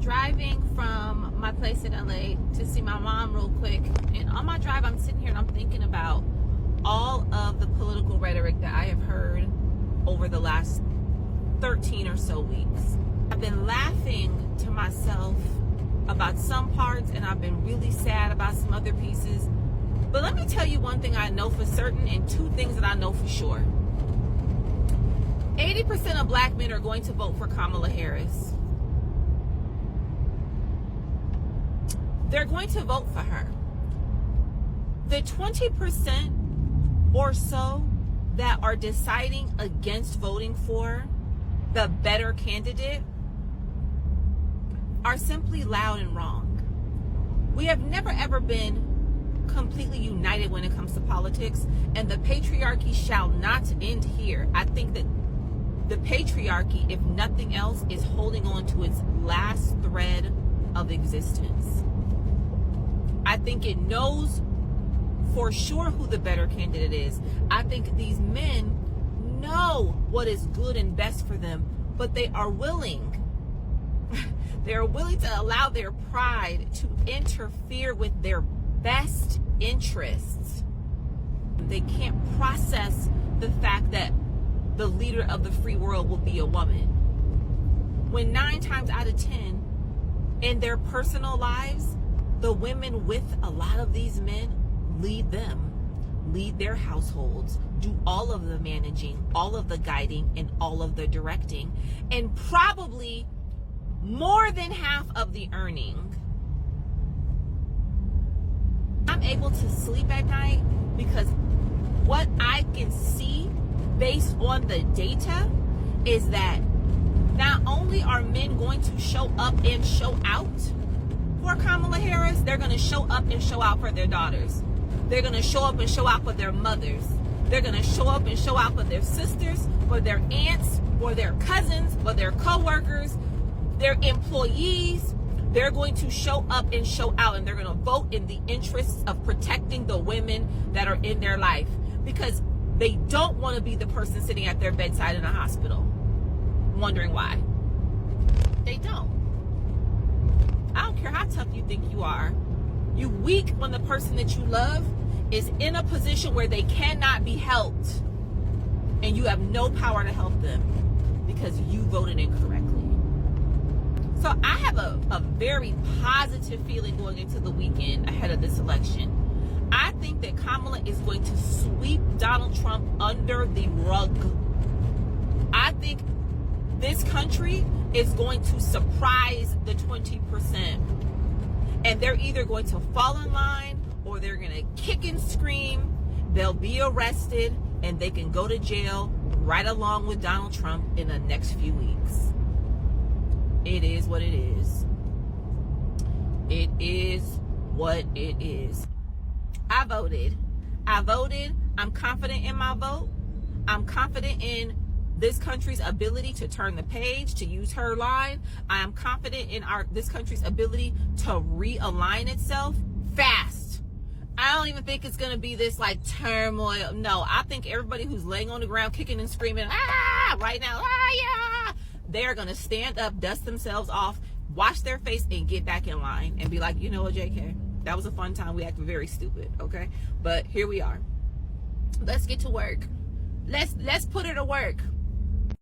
I'm driving from my place in LA to see my mom real quick, and on my drive I'm sitting here and I'm thinking about all of the political rhetoric that I have heard over the last 13 or so weeks. I've been laughing to myself about some parts, and I've been really sad about some other pieces. But let me tell you one thing I know for certain, and two things that I know for sure. 80% of black men are going to vote for Kamala Harris. They're going to vote for her. The 20% or so that are deciding against voting for the better candidate are simply loud and wrong. We have never ever been completely united when it comes to politics, and the patriarchy shall not end here. I think that the patriarchy, if nothing else, is holding on to its last thread of existence. I think it knows for sure who the better candidate is. I think these men know what is good and best for them, but they are willing. They're willing to allow their pride to interfere with their best interests. They can't process the fact that the leader of the free world will be a woman, when 9 times out of 10 in their personal lives, the women with a lot of these men lead them, lead their households, do all of the managing, all of the guiding, and all of the directing, and probably more than half of the earning. I'm able to sleep at night because what I can see based on the data is that not only are men going to show up and show out for Kamala Harris, they're going to show up and show out for their daughters. They're going to show up and show out for their mothers. They're going to show up and show out for their sisters, for their aunts, for their cousins, for their co-workers, their employees. They're going to show up and show out, and they're going to vote in the interests of protecting the women that are in their life, because they don't want to be the person sitting at their bedside in a hospital wondering why. They don't. I don't care how tough you think you are. You weak when the person that you love is in a position where they cannot be helped, and you have no power to help them because you voted incorrectly. So I have a very positive feeling going into the weekend ahead of this election. I think that Kamala is going to sweep Donald Trump under the rug. I think this country is going to surprise the 20%. And they're either going to fall in line, or they're going to kick and scream. They'll be arrested, and they can go to jail right along with Donald Trump in the next few weeks. It is what it is. It is what it is. I voted. I'm confident in my vote. I'm confident in this country's ability to turn the page, to use her line. I am confident in this country's ability to realign itself fast. I don't even think it's going to be this like turmoil. No, I think everybody who's laying on the ground kicking and screaming, right now, yeah, they're going to stand up, dust themselves off, wash their face, and get back in line and be like, you know what, JK, that was a fun time. We acted very stupid, okay? But here we are. Let's get to work. Let's put her to work.